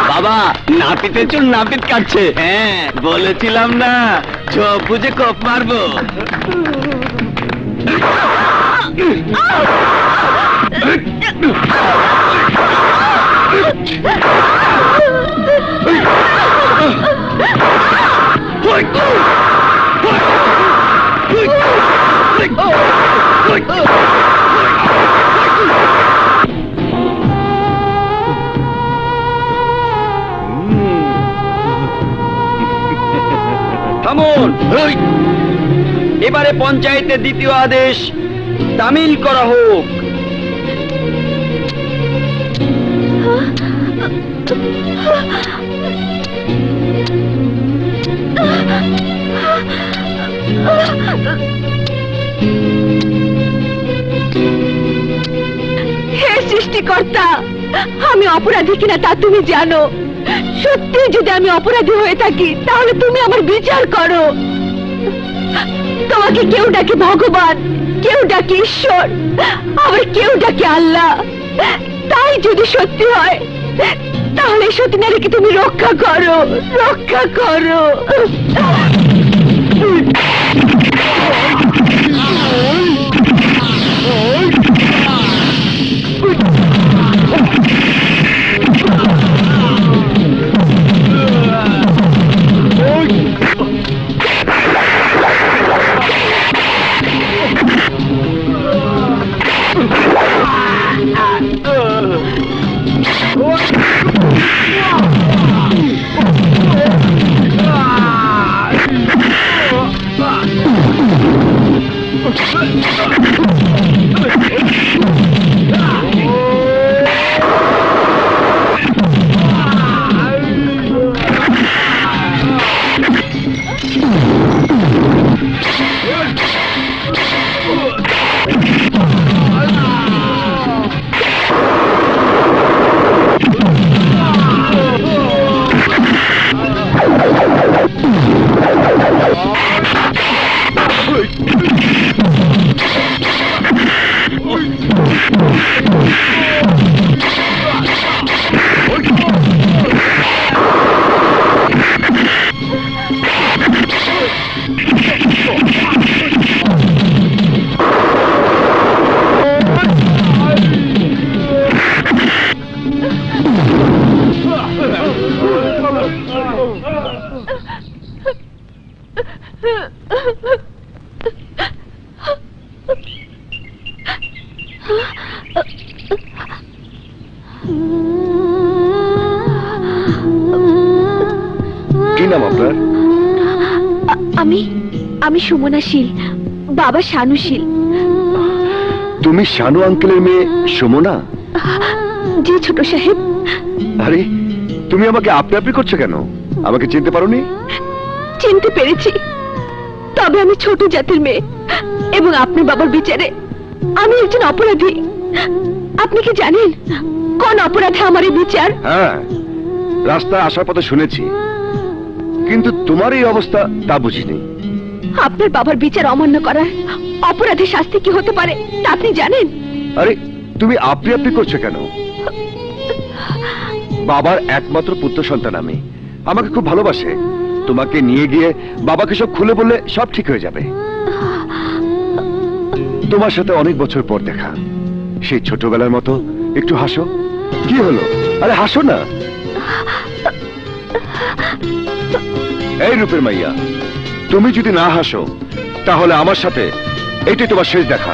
বাবা নাপিতে চুল নাপিত কাটছে। হ্যাঁ বলেছিলাম না ঝোপ বুঝে কোপ মারবো। থামুন, এবারে পঞ্চায়েতের দ্বিতীয় আদেশ তামিল করা হোক। হে সৃষ্টিকর্তা, আমি অপরাধী কিনা তা তুমি জানো। সত্যি যদি আমি অপরাধী হয়ে থাকি তাহলে তুমি আমার বিচার করো। তোমাকে কেউ ডাকে ভগবান, কেউ ডাকে ঈশ্বর, আবার কেউ ডাকে আল্লাহ। তাই যদি সত্যি হয় তাহলে সত্যি নারীকে তুমি রক্ষা করো, রক্ষা করো। আমি সুমনা শীল, বাবা শানু শীল। তুমি শানু আঙ্কেলের মেয়ে সুমনা? জি ছোট সাহেব। আরে তুমি আমাকে আপনি আপনি করছো কেন? আমাকে চিনতে পারোনি? চিনতে পেরেছি, তবে আমি ছোট জাতের মেয়ে এবং আপনার বাবার বিচারে আমি একজন অপরাধী। আপনি কি জানেন কোন অপরাধে আমার এই বিচার? হ্যাঁ, রাস্তায় আসার পথে শুনেছি, কিন্তু তোমার এই অবস্থা তা বুঝিনি। আপনার বাবার বিচার অমান্য করার অপরাধের শাস্তি কি হতে পারে তা আপনি জানেন? আরে তুমি আপনি আপনি করছো কেন? বাবার একমাত্র পুত্র সন্তান আমি, আমাকে খুব ভালোবাসে। তোমাকে নিয়ে গিয়ে বাবাকে সব খুলে বললে সব ঠিক হয়ে যাবে। তোমার সাথে অনেক বছর পর দেখা, সেই ছোটবেলার মতো একটু হাসো। কি হলো? আরে হাসো না। এই রূপের মাইয়া, তুমি যদি না হাসো তাহলে আমার সাথে এটাই তোমার শেষ দেখা।